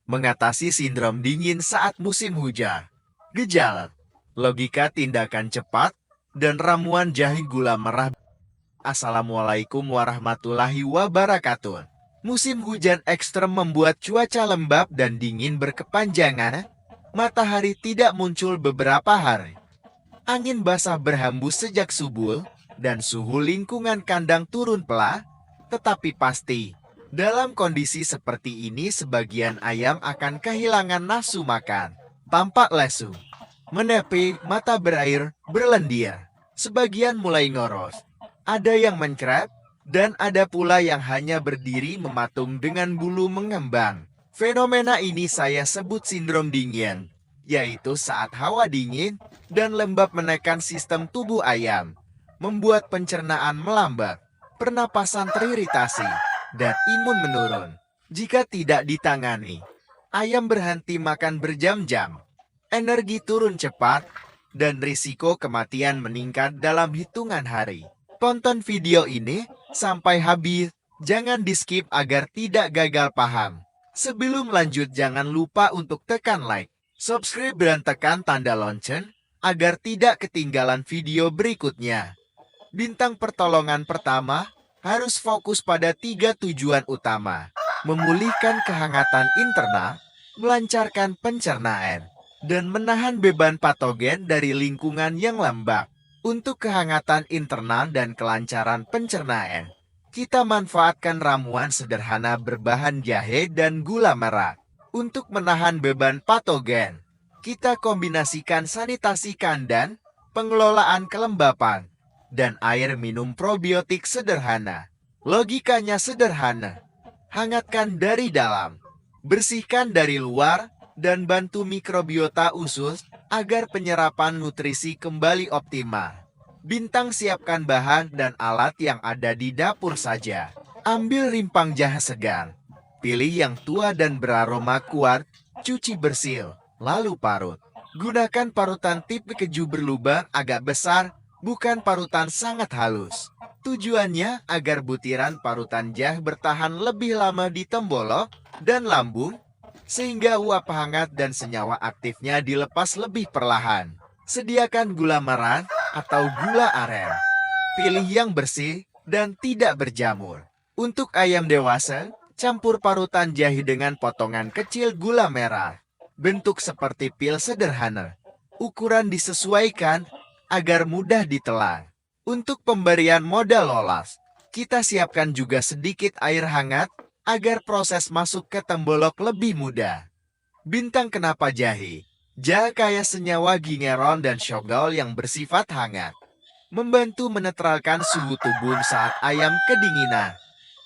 Mengatasi sindrom dingin saat musim hujan. Gejala, logika tindakan cepat, dan ramuan jahe gula merah. Assalamualaikum warahmatullahi wabarakatuh. Musim hujan ekstrem membuat cuaca lembab dan dingin berkepanjangan. Matahari tidak muncul beberapa hari. Angin basah berhembus sejak subuh, dan suhu lingkungan kandang turun pelan, tetapi pasti. Dalam kondisi seperti ini, sebagian ayam akan kehilangan nafsu makan, tampak lesu, menepi, mata berair, berlendir. Sebagian mulai ngoros, ada yang mencret, dan ada pula yang hanya berdiri mematung dengan bulu mengembang. Fenomena ini saya sebut sindrom dingin, yaitu saat hawa dingin dan lembab menekan sistem tubuh ayam, membuat pencernaan melambat, pernapasan teriritasi, dan imun menurun. Jika tidak ditangani, ayam berhenti makan berjam-jam, energi turun cepat, dan risiko kematian meningkat dalam hitungan hari. Tonton video ini sampai habis, jangan di-skip agar tidak gagal paham. Sebelum lanjut, jangan lupa untuk tekan like, subscribe, dan tekan tanda lonceng agar tidak ketinggalan video berikutnya. Bintang pertolongan pertama harus fokus pada 3 tujuan utama: memulihkan kehangatan internal, melancarkan pencernaan, dan menahan beban patogen dari lingkungan yang lembab. Untuk kehangatan internal dan kelancaran pencernaan, kita manfaatkan ramuan sederhana berbahan jahe dan gula merah. Untuk menahan beban patogen, kita kombinasikan sanitasi kandang, pengelolaan kelembapan, dan air minum probiotik sederhana. Logikanya sederhana: hangatkan dari dalam, bersihkan dari luar, dan bantu mikrobiota usus agar penyerapan nutrisi kembali optimal. Bintang siapkan bahan dan alat yang ada di dapur saja. Ambil rimpang jahe segar, pilih yang tua dan beraroma kuat, cuci bersih, lalu parut. Gunakan parutan tipe keju berlubang agak besar, bukan parutan sangat halus. Tujuannya agar butiran parutan jahe bertahan lebih lama di tembolok dan lambung, sehingga uap hangat dan senyawa aktifnya dilepas lebih perlahan. Sediakan gula merah atau gula aren. Pilih yang bersih dan tidak berjamur. Untuk ayam dewasa, campur parutan jahe dengan potongan kecil gula merah. Bentuk seperti pil sederhana. Ukuran disesuaikan agar mudah ditelan. Untuk pemberian modal lolos, kita siapkan juga sedikit air hangat agar proses masuk ke tembolok lebih mudah. Bintang kenapa jahe? Jahe kaya senyawa gingerol dan syogol yang bersifat hangat, membantu menetralkan suhu tubuh saat ayam kedinginan,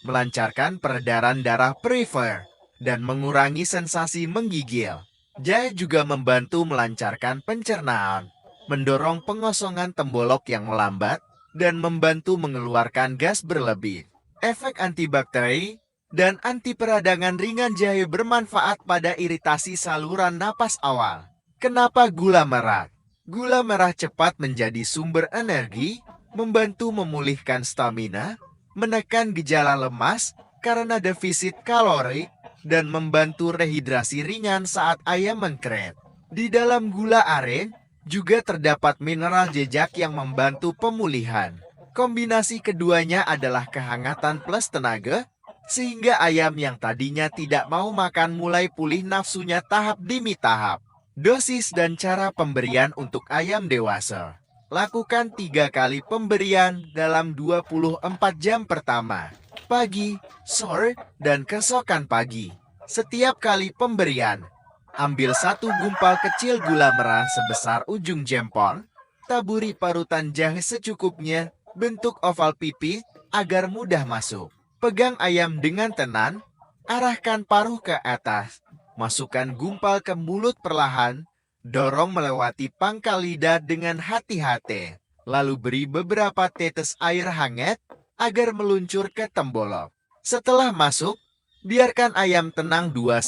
melancarkan peredaran darah perifer, dan mengurangi sensasi menggigil. Jahe juga membantu melancarkan pencernaan, mendorong pengosongan tembolok yang melambat, dan membantu mengeluarkan gas berlebih. Efek antibakteri dan anti peradangan ringan jahe bermanfaat pada iritasi saluran napas awal. Kenapa gula merah? Gula merah cepat menjadi sumber energi, membantu memulihkan stamina, menekan gejala lemas karena defisit kalori, dan membantu rehidrasi ringan saat ayam mengkret. Di dalam gula aren juga terdapat mineral jejak yang membantu pemulihan. Kombinasi keduanya adalah kehangatan plus tenaga, sehingga ayam yang tadinya tidak mau makan mulai pulih nafsunya tahap demi tahap. Dosis dan cara pemberian untuk ayam dewasa. Lakukan 3 kali pemberian dalam 24 jam pertama, pagi, sore, dan keesokan pagi. Setiap kali pemberian, ambil 1 gumpal kecil gula merah sebesar ujung jempol, taburi parutan jahe secukupnya, bentuk oval pipih agar mudah masuk. Pegang ayam dengan tenang, arahkan paruh ke atas, masukkan gumpal ke mulut perlahan, dorong melewati pangkal lidah dengan hati-hati, lalu beri beberapa tetes air hangat agar meluncur ke tembolok. Setelah masuk, biarkan ayam tenang 2-3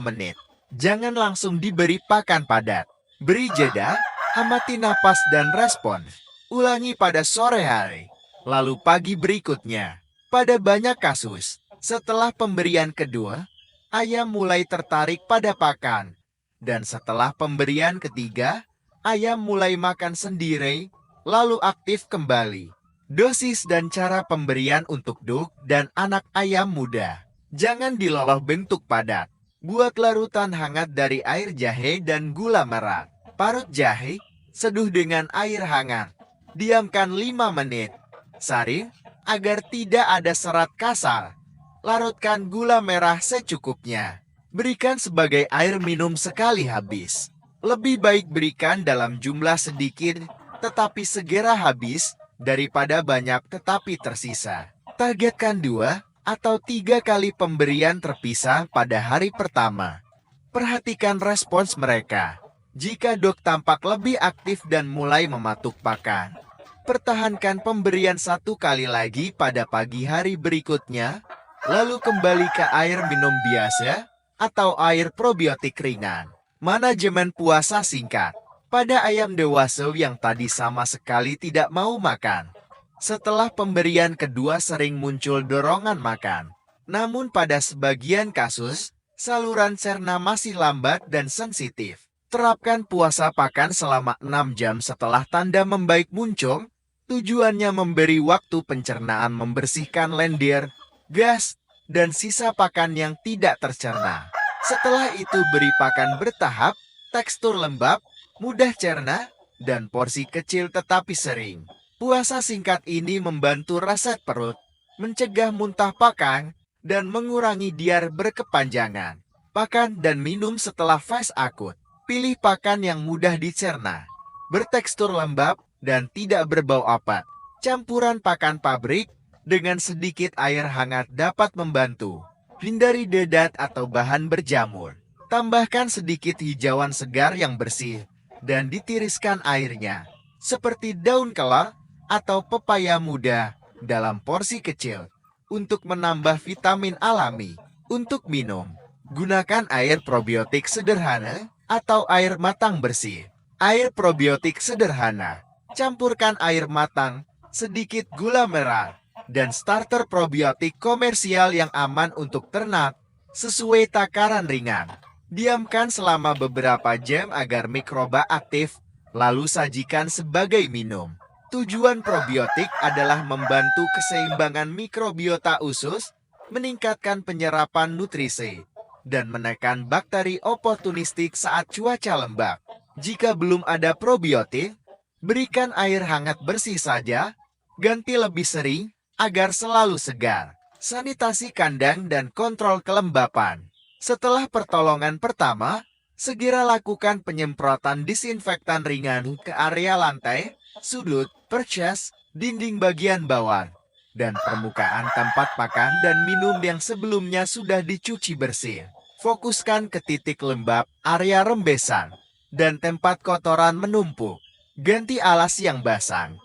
menit. Jangan langsung diberi pakan padat. Beri jeda, amati napas dan respon. Ulangi pada sore hari, lalu pagi berikutnya. Pada banyak kasus, setelah pemberian kedua, ayam mulai tertarik pada pakan. Dan setelah pemberian ketiga, ayam mulai makan sendiri, lalu aktif kembali. Dosis dan cara pemberian untuk duk dan anak ayam muda. Jangan diloloh bentuk padat. Buat larutan hangat dari air jahe dan gula merah. Parut jahe, seduh dengan air hangat. Diamkan 5 menit. Saring, agar tidak ada serat kasar. Larutkan gula merah secukupnya. Berikan sebagai air minum sekali habis. Lebih baik berikan dalam jumlah sedikit, tetapi segera habis, daripada banyak tetapi tersisa. Targetkan 2 atau 3 kali pemberian terpisah pada hari pertama. Perhatikan respons mereka. Jika dok tampak lebih aktif dan mulai mematuk pakan, pertahankan pemberian 1 kali lagi pada pagi hari berikutnya, lalu kembali ke air minum biasa atau air probiotik ringan. Manajemen puasa singkat. Pada ayam dewasa yang tadi sama sekali tidak mau makan, setelah pemberian kedua sering muncul dorongan makan. Namun pada sebagian kasus, saluran cerna masih lambat dan sensitif. Terapkan puasa pakan selama 6 jam setelah tanda membaik muncul. Tujuannya memberi waktu pencernaan membersihkan lendir, gas, dan sisa pakan yang tidak tercerna. Setelah itu beri pakan bertahap, tekstur lembab, mudah cerna, dan porsi kecil tetapi sering. Puasa singkat ini membantu rasa perut, mencegah muntah pakan, dan mengurangi diar berkepanjangan. Pakan dan minum setelah fase akut. Pilih pakan yang mudah dicerna, bertekstur lembab, dan tidak berbau apat. Campuran pakan pabrik dengan sedikit air hangat dapat membantu. Hindari dedat atau bahan berjamur. Tambahkan sedikit hijauan segar yang bersih dan ditiriskan airnya, seperti daun kelor atau pepaya muda dalam porsi kecil untuk menambah vitamin alami. Untuk minum, gunakan air probiotik sederhana atau air matang bersih. Air probiotik sederhana. Campurkan air matang, sedikit gula merah, dan starter probiotik komersial yang aman untuk ternak, sesuai takaran ringan. Diamkan selama beberapa jam agar mikroba aktif, lalu sajikan sebagai minum. Tujuan probiotik adalah membantu keseimbangan mikrobiota usus, meningkatkan penyerapan nutrisi, dan menekan bakteri oportunistik saat cuaca lembab. Jika belum ada probiotik, berikan air hangat bersih saja, ganti lebih sering, agar selalu segar. Sanitasi kandang dan kontrol kelembapan. Setelah pertolongan pertama, segera lakukan penyemprotan disinfektan ringan ke area lantai, sudut, perches, dinding bagian bawah, dan permukaan tempat makan dan minum yang sebelumnya sudah dicuci bersih. Fokuskan ke titik lembab, area rembesan, dan tempat kotoran menumpuk. Ganti alas yang basah.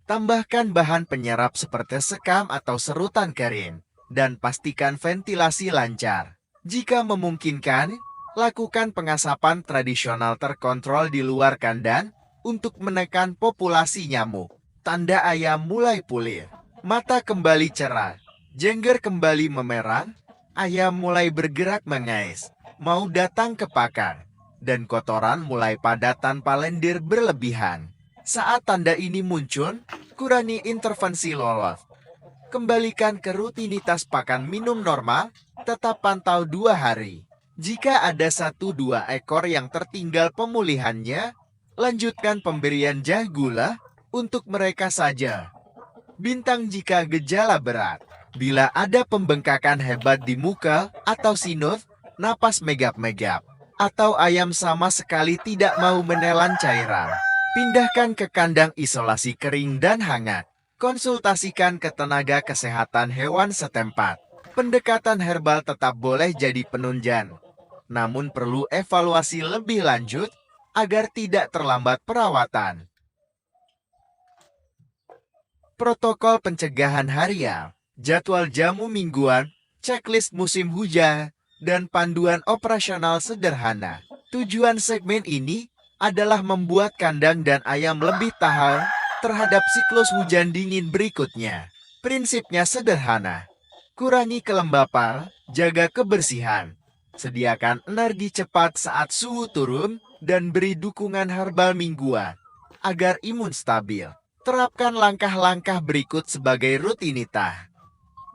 Tambahkan bahan penyerap seperti sekam atau serutan kering, dan pastikan ventilasi lancar. Jika memungkinkan, lakukan pengasapan tradisional terkontrol di luar kandang untuk menekan populasi nyamuk. Tanda ayam mulai pulih, mata kembali cerah, jengger kembali memerah, ayam mulai bergerak mengais, mau datang ke pakan, dan kotoran mulai padat tanpa lendir berlebihan. Saat tanda ini muncul, kurangi intervensi lolos. Kembalikan ke rutinitas pakan minum normal, tetap pantau 2 hari. Jika ada 1-2 ekor yang tertinggal pemulihannya, lanjutkan pemberian jahe gula untuk mereka saja. Bintang jika gejala berat. Bila ada pembengkakan hebat di muka atau sinus, napas megap-megap, atau ayam sama sekali tidak mau menelan cairan, pindahkan ke kandang isolasi kering dan hangat. Konsultasikan ke tenaga kesehatan hewan setempat. Pendekatan herbal tetap boleh jadi penunjang, namun perlu evaluasi lebih lanjut agar tidak terlambat perawatan. Protokol pencegahan harian, jadwal jamu mingguan, checklist musim hujan, dan panduan operasional sederhana. Tujuan segmen ini adalah membuat kandang dan ayam lebih tahan terhadap siklus hujan dingin berikutnya. Prinsipnya sederhana. Kurangi kelembapan, jaga kebersihan, Sediakan energi cepat saat suhu turun dan beri dukungan herbal mingguan agar imun stabil. Terapkan langkah-langkah berikut sebagai rutinitas.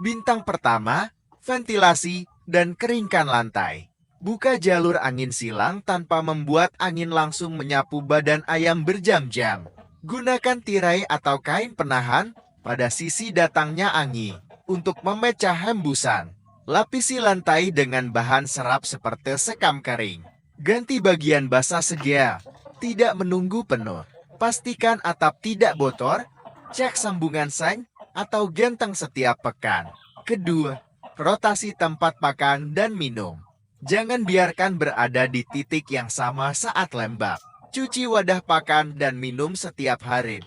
Bintang pertama, ventilasi dan keringkan lantai. Buka jalur angin silang tanpa membuat angin langsung menyapu badan ayam berjam-jam. Gunakan tirai atau kain penahan pada sisi datangnya angin untuk memecah hembusan. Lapisi lantai dengan bahan serap seperti sekam kering. Ganti bagian basah segera, tidak menunggu penuh. Pastikan atap tidak bocor, cek sambungan seng atau genteng setiap pekan. Kedua, rotasi tempat makan dan minum. Jangan biarkan berada di titik yang sama saat lembab. Cuci wadah pakan dan minum setiap hari.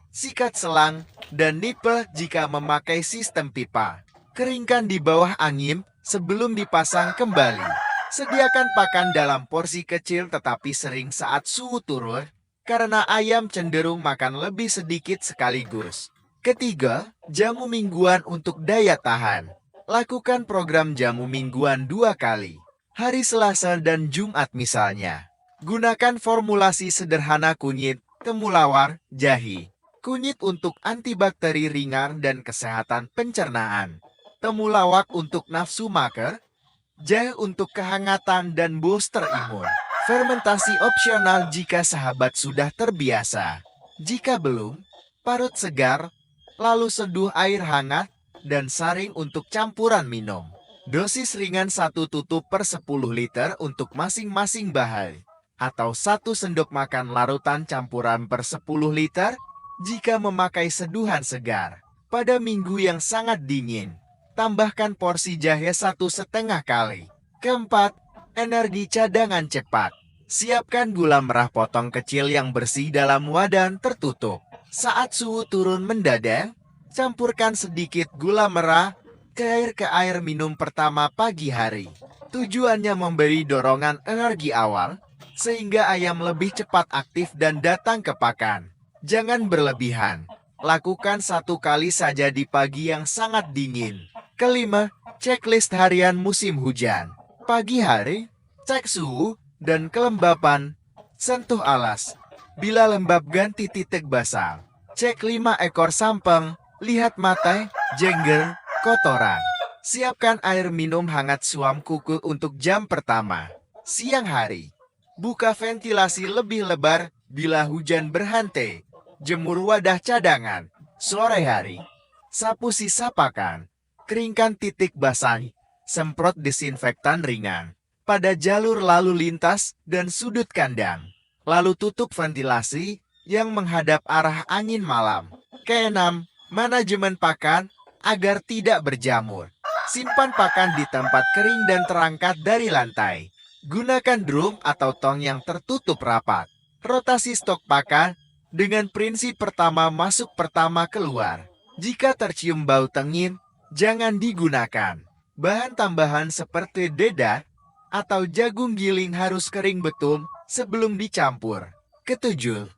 Sikat selang dan nipel jika memakai sistem pipa. Keringkan di bawah angin sebelum dipasang kembali. Sediakan pakan dalam porsi kecil tetapi sering saat suhu turun, karena ayam cenderung makan lebih sedikit sekaligus. Ketiga, jamu mingguan untuk daya tahan. Lakukan program jamu mingguan 2 kali, hari Selasa dan Jumat misalnya. Gunakan formulasi sederhana kunyit, temulawar, jahe. Kunyit untuk antibakteri ringan dan kesehatan pencernaan. Temulawak untuk nafsu makan, jahe untuk kehangatan dan booster imun. Fermentasi opsional jika sahabat sudah terbiasa. Jika belum, parut segar, lalu seduh air hangat, dan saring untuk campuran minum. Dosis ringan 1 tutup per 10 liter untuk masing-masing bahan. Atau 1 sendok makan larutan campuran per 10 liter jika memakai seduhan segar. Pada minggu yang sangat dingin, tambahkan porsi jahe 1,5 kali. Keempat, energi cadangan cepat. Siapkan gula merah potong kecil yang bersih dalam wadah tertutup. Saat suhu turun mendadak, campurkan sedikit gula merah ke air minum pertama pagi hari. Tujuannya memberi dorongan energi awal, sehingga ayam lebih cepat aktif dan datang ke pakan. Jangan berlebihan. Lakukan 1 kali saja di pagi yang sangat dingin. Kelima, checklist harian musim hujan. Pagi hari, cek suhu dan kelembapan. Sentuh alas. Bila lembab ganti titik basah. Cek 5 ekor sampeng. Lihat mata, jengger, kotoran. Siapkan air minum hangat suam kuku untuk jam pertama. Siang hari, buka ventilasi lebih lebar bila hujan berhenti. Jemur wadah cadangan. Sore hari, sapu sisa pakan. Keringkan titik basah, semprot desinfektan ringan pada jalur lalu lintas dan sudut kandang. Lalu tutup ventilasi yang menghadap arah angin malam. Keenam, manajemen pakan agar tidak berjamur. Simpan pakan di tempat kering dan terangkat dari lantai. Gunakan drum atau tong yang tertutup rapat. Rotasi stok pakan dengan prinsip pertama masuk pertama keluar. Jika tercium bau tengin, jangan digunakan. Bahan tambahan seperti dedak atau jagung giling harus kering betul sebelum dicampur. Ketujuh,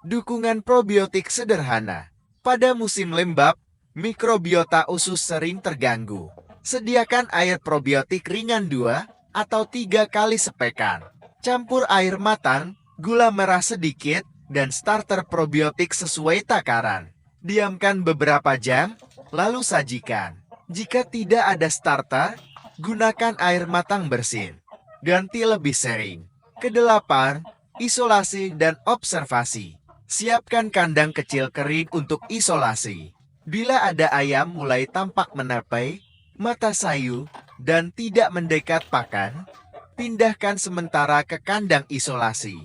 dukungan probiotik sederhana. Pada musim lembab, mikrobiota usus sering terganggu. Sediakan air probiotik ringan 2 atau 3 kali sepekan. Campur air matang, gula merah sedikit, dan starter probiotik sesuai takaran. Diamkan beberapa jam, lalu sajikan. Jika tidak ada starter, gunakan air matang bersih. Ganti lebih sering. Kedelapan, isolasi dan observasi. Siapkan kandang kecil kering untuk isolasi. Bila ada ayam mulai tampak menepai, mata sayu, dan tidak mendekat pakan, pindahkan sementara ke kandang isolasi.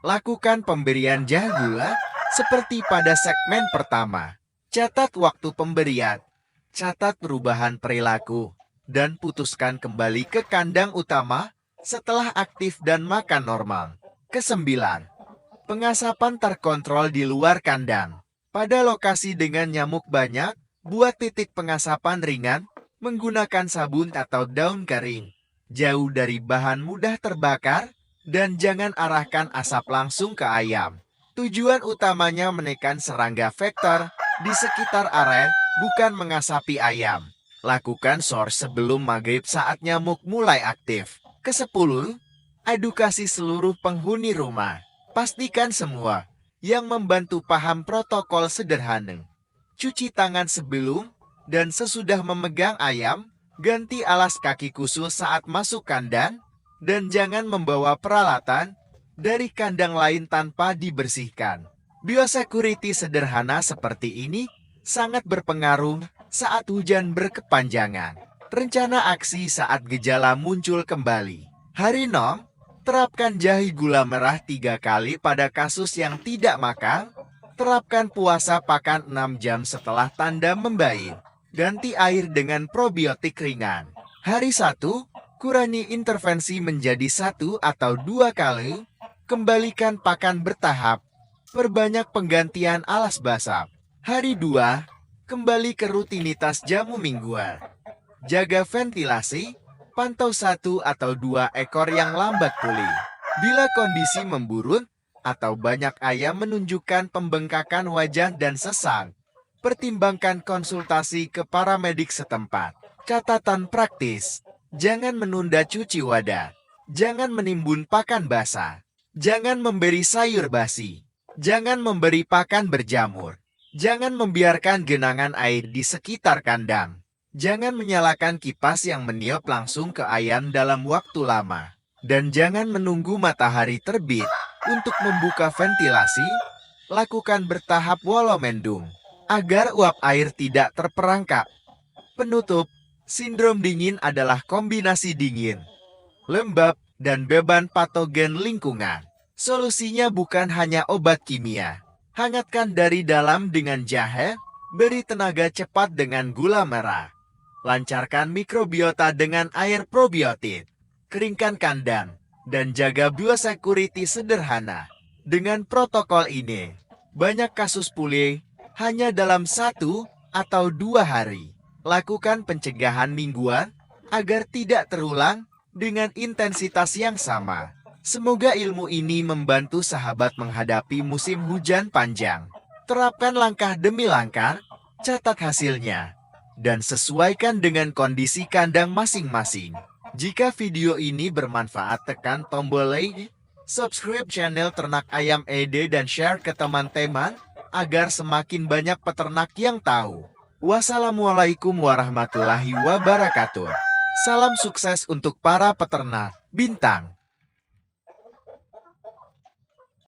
Lakukan pemberian jahe gula seperti pada segmen pertama. Catat waktu pemberian. Catat perubahan perilaku, dan putuskan kembali ke kandang utama setelah aktif dan makan normal. Kesembilan, pengasapan terkontrol di luar kandang. Pada lokasi dengan nyamuk banyak, buat titik pengasapan ringan menggunakan sabun atau daun kering. Jauh dari bahan mudah terbakar, dan jangan arahkan asap langsung ke ayam. Tujuan utamanya menekan serangga vektor di sekitar area, bukan mengasapi ayam. Lakukan SOR sebelum maghrib saat nyamuk mulai aktif. Kesepuluh, edukasi seluruh penghuni rumah. Pastikan semua yang membantu paham protokol sederhana. Cuci tangan sebelum dan sesudah memegang ayam, ganti alas kaki khusus saat masuk kandang, dan jangan membawa peralatan dari kandang lain tanpa dibersihkan. Biosecurity sederhana seperti ini sangat berpengaruh saat hujan berkepanjangan. Rencana aksi saat gejala muncul kembali. Hari 6, terapkan jahe gula merah 3 kali pada kasus yang tidak makan. Terapkan puasa pakan 6 jam setelah tanda membaik. Ganti air dengan probiotik ringan. Hari 1, kurangi intervensi menjadi 1 atau 2 kali. Kembalikan pakan bertahap. Perbanyak penggantian alas basah. Hari 2, kembali ke rutinitas jamu mingguan. Jaga ventilasi, pantau 1 atau 2 ekor yang lambat pulih. Bila kondisi memburuk atau banyak ayam menunjukkan pembengkakan wajah dan sesak, pertimbangkan konsultasi ke paramedik setempat. Catatan praktis, jangan menunda cuci wadah, jangan menimbun pakan basah, jangan memberi sayur basi, jangan memberi pakan berjamur, jangan membiarkan genangan air di sekitar kandang. Jangan menyalakan kipas yang meniup langsung ke ayam dalam waktu lama. Dan jangan menunggu matahari terbit untuk membuka ventilasi. Lakukan bertahap walau mendung, agar uap air tidak terperangkap. Penutup, sindrom dingin adalah kombinasi dingin, lembab, dan beban patogen lingkungan. Solusinya bukan hanya obat kimia. Hangatkan dari dalam dengan jahe, beri tenaga cepat dengan gula merah. Lancarkan mikrobiota dengan air probiotik. Keringkan kandang dan jaga biosecurity sederhana. Dengan protokol ini, banyak kasus pulih hanya dalam 1 atau 2 hari. Lakukan pencegahan mingguan agar tidak terulang dengan intensitas yang sama. Semoga ilmu ini membantu sahabat menghadapi musim hujan panjang. Terapkan langkah demi langkah, catat hasilnya, dan sesuaikan dengan kondisi kandang masing-masing. Jika video ini bermanfaat, tekan tombol like, subscribe channel Ternak Ayam ED dan share ke teman-teman agar semakin banyak peternak yang tahu. Wassalamualaikum warahmatullahi wabarakatuh. Salam sukses untuk para peternak Bintang.